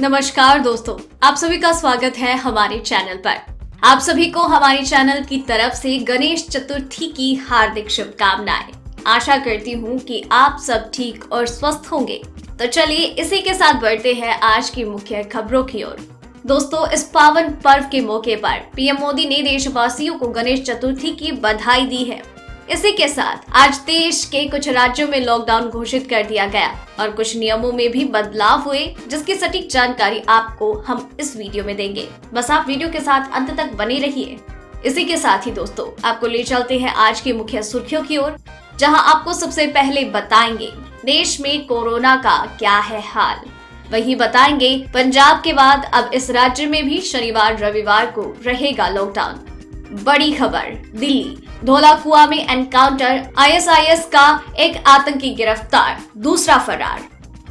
नमस्कार दोस्तों, आप सभी का स्वागत है हमारे चैनल पर। आप सभी को हमारे चैनल की तरफ से गणेश चतुर्थी की हार्दिक शुभकामनाएं। आशा करती हूँ कि आप सब ठीक और स्वस्थ होंगे। तो चलिए इसी के साथ बढ़ते हैं आज की मुख्य खबरों की ओर। दोस्तों, इस पावन पर्व के मौके पर पीएम मोदी ने देशवासियों को गणेश चतुर्थी की बधाई दी है। इसी के साथ आज देश के कुछ राज्यों में लॉकडाउन घोषित कर दिया गया और कुछ नियमों में भी बदलाव हुए, जिसकी सटीक जानकारी आपको हम इस वीडियो में देंगे। बस आप वीडियो के साथ अंत तक बने रहिए। इसी के साथ ही दोस्तों, आपको ले चलते हैं आज की मुख्य सुर्खियों की ओर, जहां आपको सबसे पहले बताएंगे देश में कोरोना का क्या है हाल। वही बताएंगे पंजाब के बाद अब इस राज्य में भी शनिवार रविवार को रहेगा लॉकडाउन। बड़ी खबर, दिल्ली धौलाकुआ में एनकाउंटर, आईएसआईएस का एक आतंकी गिरफ्तार, दूसरा फरार।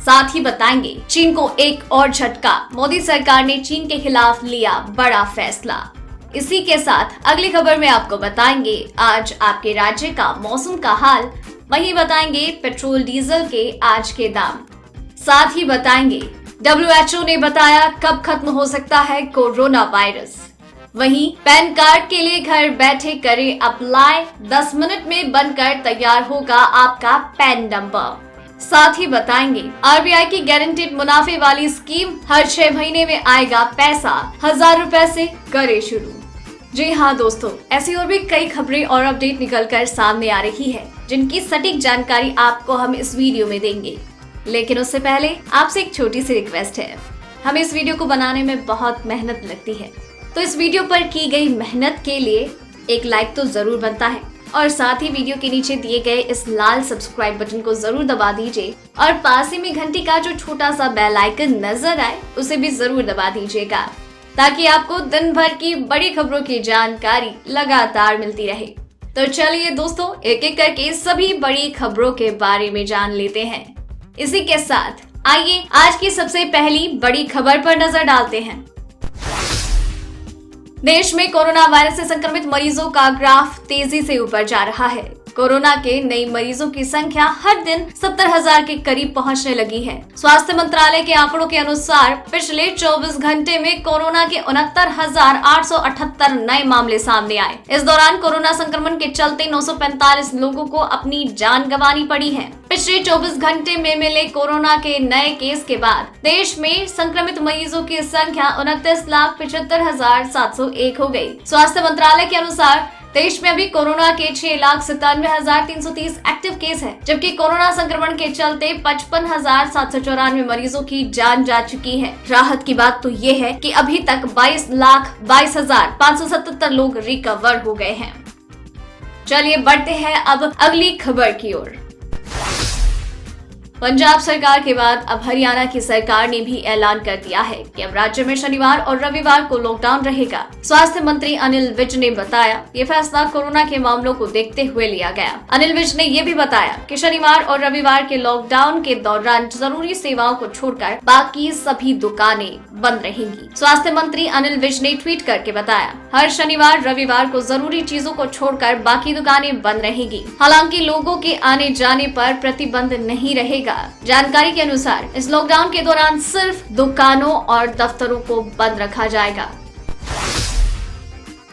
साथ ही बताएंगे चीन को एक और झटका, मोदी सरकार ने चीन के खिलाफ लिया बड़ा फैसला। इसी के साथ अगली खबर में आपको बताएंगे आज आपके राज्य का मौसम का हाल। वहीं बताएंगे पेट्रोल डीजल के आज के दाम। साथ ही बताएंगे WHO ने बताया कब खत्म हो सकता है कोरोना वायरस। वहीं पैन कार्ड के लिए घर बैठे करें अप्लाई, 10 मिनट में बनकर तैयार होगा आपका पैन नंबर। साथ ही बताएंगे आरबीआई की गारंटीड मुनाफे वाली स्कीम, हर 6 महीने में आएगा पैसा, 1000 रुपए से करे शुरू। जी हाँ दोस्तों, ऐसी और भी कई खबरें और अपडेट निकल कर सामने आ रही है, जिनकी सटीक जानकारी आपको हम इस वीडियो में देंगे। लेकिन उससे पहले आपसे एक छोटी सी रिक्वेस्ट है। हमें इस वीडियो को बनाने में बहुत मेहनत लगती है, तो इस वीडियो पर की गई मेहनत के लिए एक लाइक तो जरूर बनता है और साथ ही वीडियो के नीचे दिए गए इस लाल सब्सक्राइब बटन को जरूर दबा दीजिए और पास ही में घंटी का जो छोटा सा बेल आइकन नजर आए उसे भी जरूर दबा दीजिएगा, ताकि आपको दिन भर की बड़ी खबरों की जानकारी लगातार मिलती रहे। तो चलिए दोस्तों, एक एक करके सभी बड़ी खबरों के बारे में जान लेते हैं। इसी के साथ आइए आज की सबसे पहली बड़ी खबर पर नजर डालते हैं। देश में कोरोना वायरस से संक्रमित मरीजों का ग्राफ तेजी से ऊपर जा रहा है। कोरोना के नए मरीजों की संख्या हर दिन 70,000 के करीब पहुंचने लगी है। स्वास्थ्य मंत्रालय के आंकड़ों के अनुसार पिछले 24 घंटे में कोरोना के 69,878 नए मामले सामने आए। इस दौरान कोरोना संक्रमण के चलते 945 लोगों को अपनी जान गंवानी पड़ी है। पिछले 24 घंटे में मिले कोरोना के नए केस के बाद देश में संक्रमित मरीजों की संख्या 29,75,701 हो गई। स्वास्थ्य मंत्रालय के अनुसार देश में अभी कोरोना के 6,97,330 एक्टिव केस हैं, जबकि कोरोना संक्रमण के चलते 55,794 मरीजों की जान जा चुकी है। राहत की बात तो ये है कि अभी तक 22,22,577 लोग रिकवर हो गए हैं। चलिए बढ़ते हैं अब अगली खबर की ओर। पंजाब सरकार के बाद अब हरियाणा की सरकार ने भी ऐलान कर दिया है कि अब राज्य में शनिवार और रविवार को लॉकडाउन रहेगा। स्वास्थ्य मंत्री अनिल विज ने बताया ये फैसला कोरोना के मामलों को देखते हुए लिया गया। अनिल विज ने ये भी बताया कि शनिवार और रविवार के लॉकडाउन के दौरान जरूरी सेवाओं को छोड़कर बाकी सभी दुकानें बंद रहेंगी। स्वास्थ्य मंत्री अनिल विज ने ट्वीट करके बताया, हर शनिवार रविवार को जरूरी चीजों को छोड़कर बाकी दुकानें बंद रहेंगी। हालांकि लोगों के आने जाने पर प्रतिबंध नहीं रहेगा। जानकारी के अनुसार इस लॉकडाउन के दौरान सिर्फ दुकानों और दफ्तरों को बंद रखा जाएगा।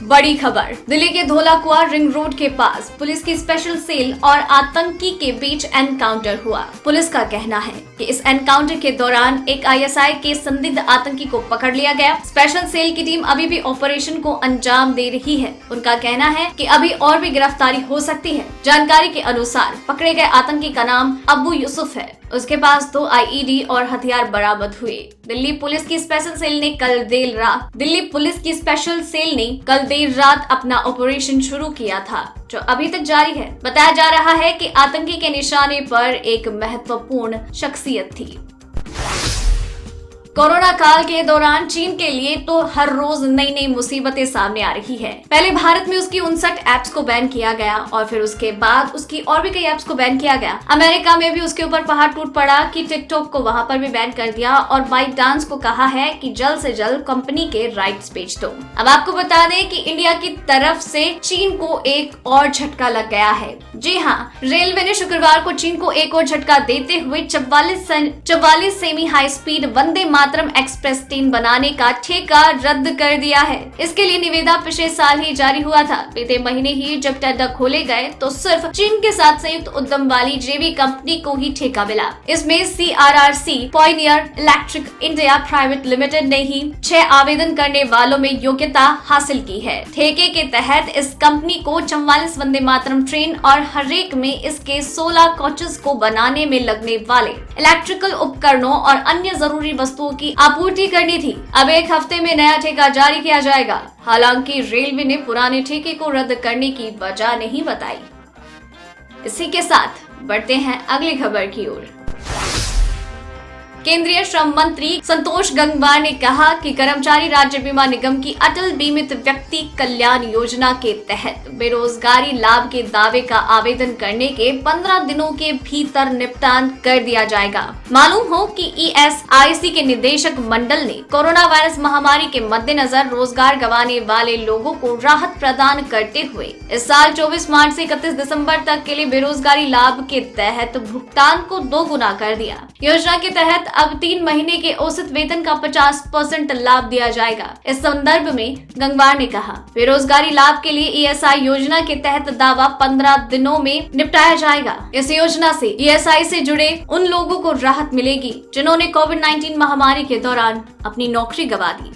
बड़ी खबर, दिल्ली के धौलाकुआ रिंग रोड के पास पुलिस की स्पेशल सेल और आतंकी के बीच एनकाउंटर हुआ। पुलिस का कहना है कि इस एनकाउंटर के दौरान एक आईएसआई के संदिग्ध आतंकी को पकड़ लिया गया। स्पेशल सेल की टीम अभी भी ऑपरेशन को अंजाम दे रही है। उनका कहना है कि अभी और भी गिरफ्तारी हो सकती है। जानकारी के अनुसार पकड़े गए आतंकी का नाम अब्बू यूसुफ है। उसके पास 2 आईईडी और हथियार बरामद हुए। दिल्ली पुलिस की स्पेशल सेल ने कल देर रात अपना ऑपरेशन शुरू किया था, जो अभी तक जारी है। बताया जा रहा है कि आतंकी के निशाने पर एक महत्वपूर्ण शख्सियत थी। कोरोना काल के दौरान चीन के लिए तो हर रोज नई नई मुसीबतें सामने आ रही है। पहले भारत में उसकी 59 ऐप्स को बैन किया गया और फिर उसके बाद उसकी और भी कई ऐप्स को बैन किया गया। अमेरिका में भी उसके ऊपर पहाड़ टूट पड़ा कि टिकटॉक को वहां पर भी बैन कर दिया और बाइटडांस को कहा है कि जल्द से जल्द कंपनी के राइट्स बेच दो। अब आपको बता दें कि इंडिया की तरफ से चीन को एक और झटका लग गया है। जी हाँ, रेलवे ने शुक्रवार को चीन को एक और झटका देते हुए 44 semi high speed Vande Mataram express train बनाने का ठेका रद्द कर दिया है। इसके लिए निविदा पिछले साल ही जारी हुआ था। बीते महीने ही जब टेंडर खोले गए तो सिर्फ चीन के साथ संयुक्त उद्यम वाली जेवी कंपनी को ही ठेका मिला। इसमें CRRC pioneer electric India private limited ने ही 6 आवेदन करने वालों में योग्यता हासिल की है। ठेके के तहत इस कंपनी को 44 वंदे मातरम ट्रेन और हर एक में इसके 16 कोचेस को बनाने में लगने वाले इलेक्ट्रिकल उपकरणों और अन्य जरूरी वस्तुओं की आपूर्ति करनी थी। अब एक हफ्ते में नया ठेका जारी किया जाएगा। हालांकि रेलवे ने पुराने ठेके को रद्द करने की वजह नहीं बताई। इसी के साथ बढ़ते हैं अगली खबर की ओर। केंद्रीय श्रम मंत्री संतोष गंगवार ने कहा कि कर्मचारी राज्य बीमा निगम की अटल बीमित व्यक्ति कल्याण योजना के तहत बेरोजगारी लाभ के दावे का आवेदन करने के 15 दिनों के भीतर निपटान कर दिया जाएगा। मालूम हो कि ESIC के निदेशक मंडल ने कोरोना वायरस महामारी के मद्देनजर रोजगार गंवाने वाले लोगों को राहत प्रदान करते हुए इस साल 24 मार्च से 31 दिसंबर तक के लिए बेरोजगारी लाभ के तहत भुगतान को 2 गुना कर दिया। योजना के तहत अब 3 महीने के औसत वेतन का 50% लाभ दिया जाएगा। इस संदर्भ में गंगवार ने कहा, बेरोजगारी लाभ के लिए ESI योजना के तहत दावा 15 दिनों में निपटाया जाएगा। इस योजना से ESI से जुड़े उन लोगों को राहत मिलेगी जिन्होंने कोविड-19 महामारी के दौरान अपनी नौकरी गंवा दी।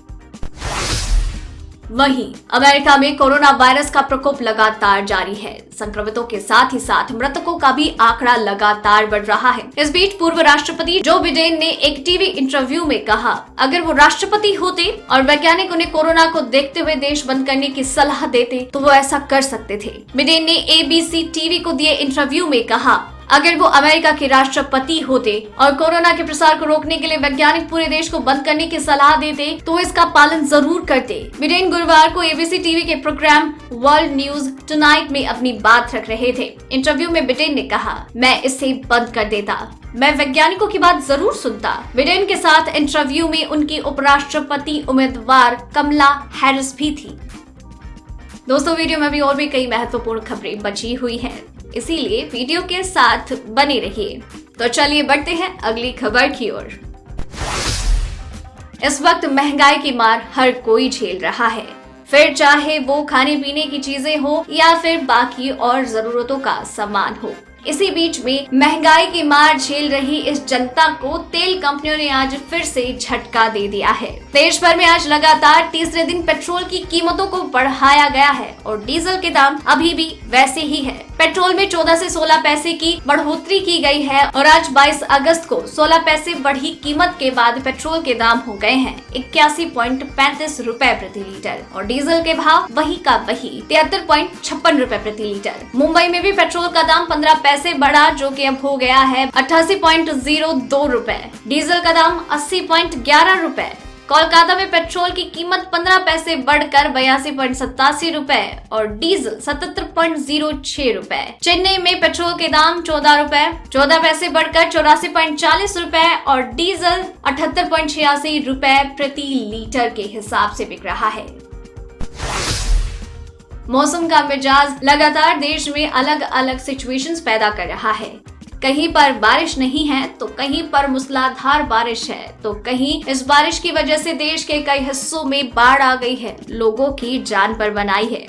वहीं अमेरिका में कोरोना वायरस का प्रकोप लगातार जारी है। संक्रमितों के साथ ही साथ मृतकों का भी आंकड़ा लगातार बढ़ रहा है। इस बीच पूर्व राष्ट्रपति जो बिडेन ने एक टीवी इंटरव्यू में कहा, अगर वो राष्ट्रपति होते और वैज्ञानिक उन्हें कोरोना को देखते हुए देश बंद करने की सलाह देते तो वो ऐसा कर सकते थे। बिडेन ने ABC टीवी को दिए इंटरव्यू में कहा, अगर वो अमेरिका के राष्ट्रपति होते और कोरोना के प्रसार को रोकने के लिए वैज्ञानिक पूरे देश को बंद करने की सलाह देते तो इसका पालन जरूर करते। बिडेन गुरुवार को ABC टीवी के प्रोग्राम वर्ल्ड न्यूज टुनाइट में अपनी बात रख रहे थे। इंटरव्यू में बिडेन ने कहा, मैं इसे बंद कर देता, मैं वैज्ञानिकों की बात जरूर सुनता। बिडेन के साथ इंटरव्यू में उनकी उपराष्ट्रपति उम्मीदवार कमला हैरिस भी थी। दोस्तों, वीडियो में भी और भी कई महत्वपूर्ण खबरें बची हुई हैं, इसीलिए वीडियो के साथ बने रहिए। तो चलिए बढ़ते हैं अगली खबर की ओर। इस वक्त महंगाई की मार हर कोई झेल रहा है, फिर चाहे वो खाने पीने की चीजें हो या फिर बाकी और जरूरतों का सामान हो। इसी बीच में महंगाई की मार झेल रही इस जनता को तेल कंपनियों ने आज फिर से झटका दे दिया है। देश भर में आज लगातार तीसरे दिन पेट्रोल की कीमतों को बढ़ाया गया है और डीजल के दाम अभी भी वैसे ही है। पेट्रोल में 14 से 16 पैसे की बढ़ोतरी की गई है और आज 22 अगस्त को 16 पैसे बढ़ी कीमत के बाद पेट्रोल के दाम हो गए हैं 81.35 रुपए प्रति लीटर और डीजल के भाव वही का वही 73.56 रुपए प्रति लीटर। मुंबई में भी पेट्रोल का दाम 15 पैसे बढ़ा, जो कि अब हो गया है 88.02 रुपए। डीजल का दाम 80.11 रुपए। कोलकाता में पेट्रोल की कीमत 15 पैसे बढ़कर 82.87 रुपए और डीजल 77.06 रुपए। चेन्नई में पेट्रोल के दाम 14 रुपए 14 पैसे बढ़कर 84.40 रुपए और डीजल 78.86 रुपए प्रति लीटर के हिसाब से बिक रहा है। मौसम का मिजाज लगातार देश में अलग अलग सिचुएशंस पैदा कर रहा है। कहीं पर बारिश नहीं है तो कहीं पर मूसलाधार बारिश है, तो कहीं इस बारिश की वजह से देश के कई हिस्सों में बाढ़ आ गई है, लोगों की जान पर बनाई है।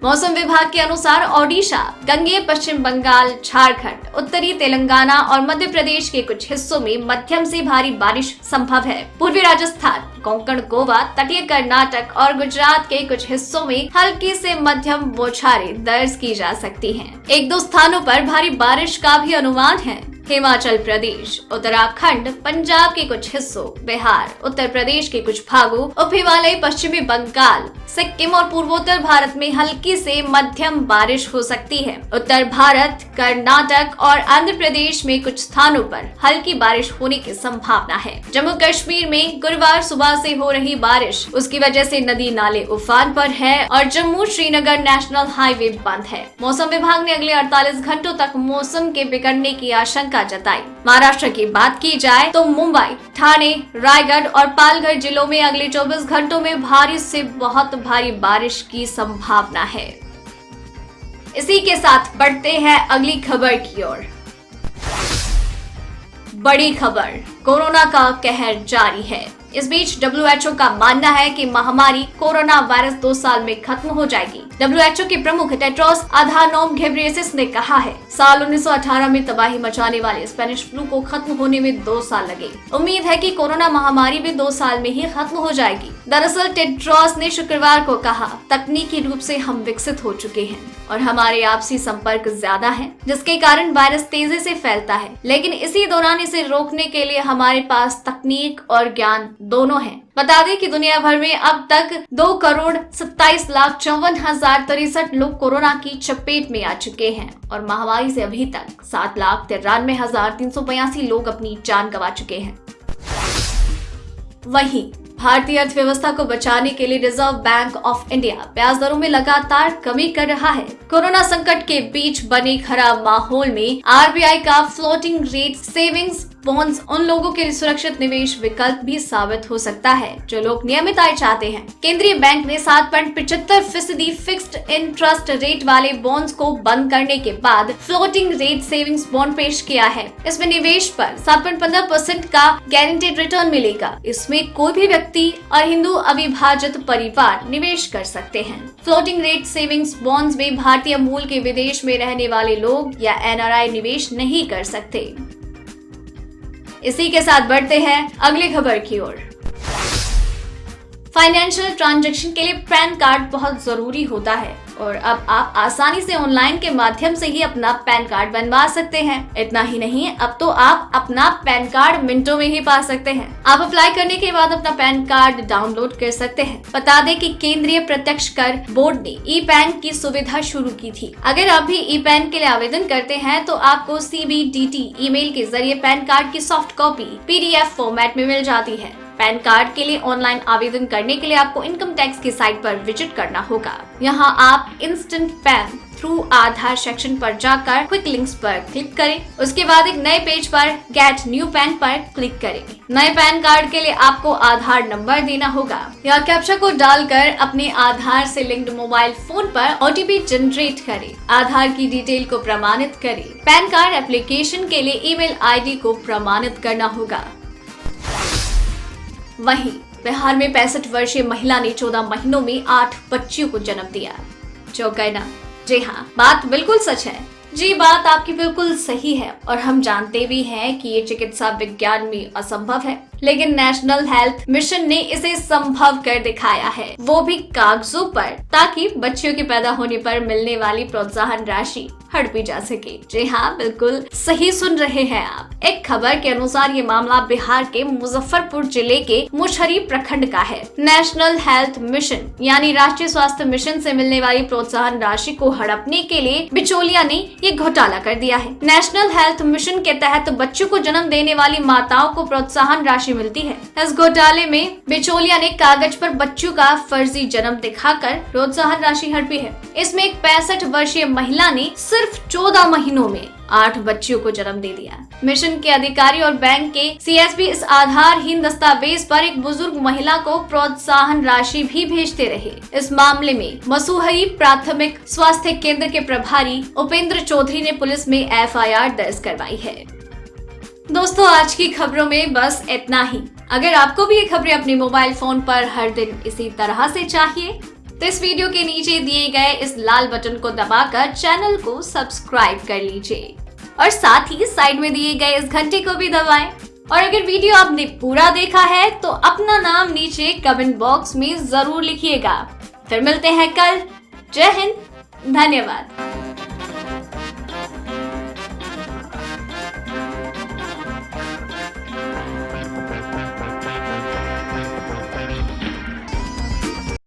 मौसम विभाग के अनुसार ओडिशा, गंगेय पश्चिम बंगाल, झारखंड, उत्तरी तेलंगाना और मध्य प्रदेश के कुछ हिस्सों में मध्यम से भारी बारिश संभव है। पूर्वी राजस्थान, कोंकण, गोवा, तटीय कर्नाटक और गुजरात के कुछ हिस्सों में हल्की से मध्यम बौछारें दर्ज की जा सकती हैं। 1-2 स्थानों पर भारी बारिश का भी अनुमान है। हिमाचल प्रदेश, उत्तराखंड, पंजाब के कुछ हिस्सों, बिहार, उत्तर प्रदेश के कुछ भागों, उप हिमालयी पश्चिमी बंगाल, सिक्किम और पूर्वोत्तर भारत में हल्की से मध्यम बारिश हो सकती है। उत्तर भारत, कर्नाटक और आंध्र प्रदेश में कुछ स्थानों पर हल्की बारिश होने की संभावना है। जम्मू कश्मीर में गुरुवार सुबह से हो रही बारिश, उसकी वजह से नदी नाले उफान पर है और जम्मू श्रीनगर नेशनल हाईवे बंद है। मौसम विभाग ने अगले 48 घंटों तक मौसम के बिगड़ने की आशंका जताई। महाराष्ट्र की बात की जाए तो मुंबई, ठाणे, रायगढ़ और पालघर जिलों में अगले 24 घंटों में भारी से बहुत भारी बारिश की संभावना है। इसी के साथ बढ़ते हैं अगली खबर की ओर। बड़ी खबर, कोरोना का कहर जारी है। इस बीच WHO का मानना है कि महामारी कोरोना वायरस 2 साल में खत्म हो जाएगी। WHO के प्रमुख टेड्रोस अधानोम घेब्रेयेसस ने कहा है, साल 1918 में तबाही मचाने वाले स्पेनिश फ्लू को खत्म होने में 2 साल लगे। उम्मीद है कि कोरोना महामारी भी 2 साल में ही खत्म हो जाएगी। दरअसल टेड्रोस ने शुक्रवार को कहा, तकनीकी रूप से हम विकसित हो चुके हैं और हमारे आपसी संपर्क ज्यादा है, जिसके कारण वायरस तेजी से फैलता है। लेकिन इसी दौरान इसे रोकने के लिए हमारे पास तकनीक और ज्ञान दोनों है। बता दें कि दुनिया भर में अब तक 2,27,54,063 लोग कोरोना की चपेट में आ चुके हैं और महामारी से अभी तक 7,93,382 लोग अपनी जान गंवा चुके हैं। वहीं भारतीय अर्थव्यवस्था को बचाने के लिए रिजर्व बैंक ऑफ इंडिया ब्याज दरों में लगातार कमी कर रहा है। कोरोना संकट के बीच बने खराब माहौल में RBI का फ्लोटिंग रेट सेविंग्स बॉन्ड्स उन लोगों के लिए सुरक्षित निवेश विकल्प भी साबित हो सकता है जो लोग नियमित आय चाहते हैं। केंद्रीय बैंक ने 7.75% फिक्स्ड इंटरेस्ट रेट वाले बॉन्ड्स को बंद करने के बाद फ्लोटिंग रेट सेविंग्स बॉन्ड पेश किया है। इसमें निवेश पर 7.15% का गारंटेड रिटर्न मिलेगा। इसमें कोई भी व्यक्ति और हिंदू अविभाजित परिवार निवेश कर सकते हैं। फ्लोटिंग रेट सेविंग्स बॉन्ड्स में भारतीय मूल के विदेश में रहने वाले लोग या NRI निवेश नहीं कर सकते। इसी के साथ बढ़ते हैं अगली खबर की ओर। फाइनेंशियल ट्रांजैक्शन के लिए पैन कार्ड बहुत जरूरी होता है और अब आप आसानी से ऑनलाइन के माध्यम से ही अपना पैन कार्ड बनवा सकते हैं। इतना ही नहीं, अब तो आप अपना पैन कार्ड मिनटों में ही पा सकते हैं। आप अप्लाई करने के बाद अपना पैन कार्ड डाउनलोड कर सकते हैं। बता दें कि केंद्रीय प्रत्यक्ष कर बोर्ड ने ई-पैन की सुविधा शुरू की थी। अगर आप भी ई-पैन के लिए आवेदन करते हैं तो आपको CBDT ईमेल के जरिए पैन कार्ड की सॉफ्ट कॉपी PDF फॉर्मेट में मिल जाती है। पैन कार्ड के लिए ऑनलाइन आवेदन करने के लिए आपको इनकम टैक्स की साइट पर विजिट करना होगा। यहां आप इंस्टेंट पैन थ्रू आधार सेक्शन पर जाकर क्विक लिंक्स पर क्लिक करें। उसके बाद एक नए पेज पर गेट न्यू पैन पर क्लिक करें। नए पैन कार्ड के लिए आपको आधार नंबर देना होगा या कैप्चा को डालकर अपने आधार से लिंक्ड मोबाइल फोन पर OTP जनरेट करें। आधार की डिटेल को प्रमाणित करें। पैन कार्ड एप्लीकेशन के लिए ईमेल ID को प्रमाणित करना होगा। वहीं बिहार में 65 वर्षीय महिला ने 14 महीनों में 8 बच्चियों को जन्म दिया। जो कहना, जी हाँ, बात बिल्कुल सच है। जी, बात आपकी बिल्कुल सही है और हम जानते भी हैं कि ये चिकित्सा विज्ञान में असंभव है, लेकिन नेशनल हेल्थ मिशन ने इसे संभव कर दिखाया है, वो भी कागजों पर, ताकि बच्चियों के पैदा होने पर मिलने वाली प्रोत्साहन राशि हड़पी जा सके। जी हाँ, बिल्कुल सही सुन रहे हैं आप। एक खबर के अनुसार ये मामला बिहार के मुजफ्फरपुर जिले के मुशहरी प्रखंड का है। नेशनल हेल्थ मिशन यानी राष्ट्रीय स्वास्थ्य मिशन से मिलने वाली प्रोत्साहन राशि को हड़पने के लिए बिचौलिया ने ये घोटाला कर दिया है। नेशनल हेल्थ मिशन के तहत बच्चों को जन्म देने वाली माताओं को प्रोत्साहन राशि मिलती है। इस घोटाले में बिचौलिया ने कागज पर बच्चों का फर्जी जन्म दिखाकर प्रोत्साहन राशि हड़पी है। इसमें एक 65 वर्षीय महिला ने सिर्फ 14 महीनों में 8 बच्चियों को जन्म दे दिया। मिशन के अधिकारी और बैंक के CSP इस आधारहीन दस्तावेज पर एक बुजुर्ग महिला को प्रोत्साहन राशि भी भेजते रहे। इस मामले में मसूहरी प्राथमिक स्वास्थ्य केंद्र के प्रभारी उपेंद्र चौधरी ने पुलिस में FIR दर्ज करवाई है। दोस्तों, आज की खबरों में बस इतना ही। अगर आपको भी ये खबरें अपने मोबाइल फोन पर हर दिन इसी तरह से चाहिए तो इस वीडियो के नीचे दिए गए इस लाल बटन को दबाकर चैनल को सब्सक्राइब कर लीजिए और साथ ही साइड में दिए गए इस घंटे को भी दबाएं। और अगर वीडियो आपने पूरा देखा है तो अपना नाम नीचे कमेंट बॉक्स में जरूर लिखिएगा। फिर मिलते हैं कल। जय हिंद, धन्यवाद।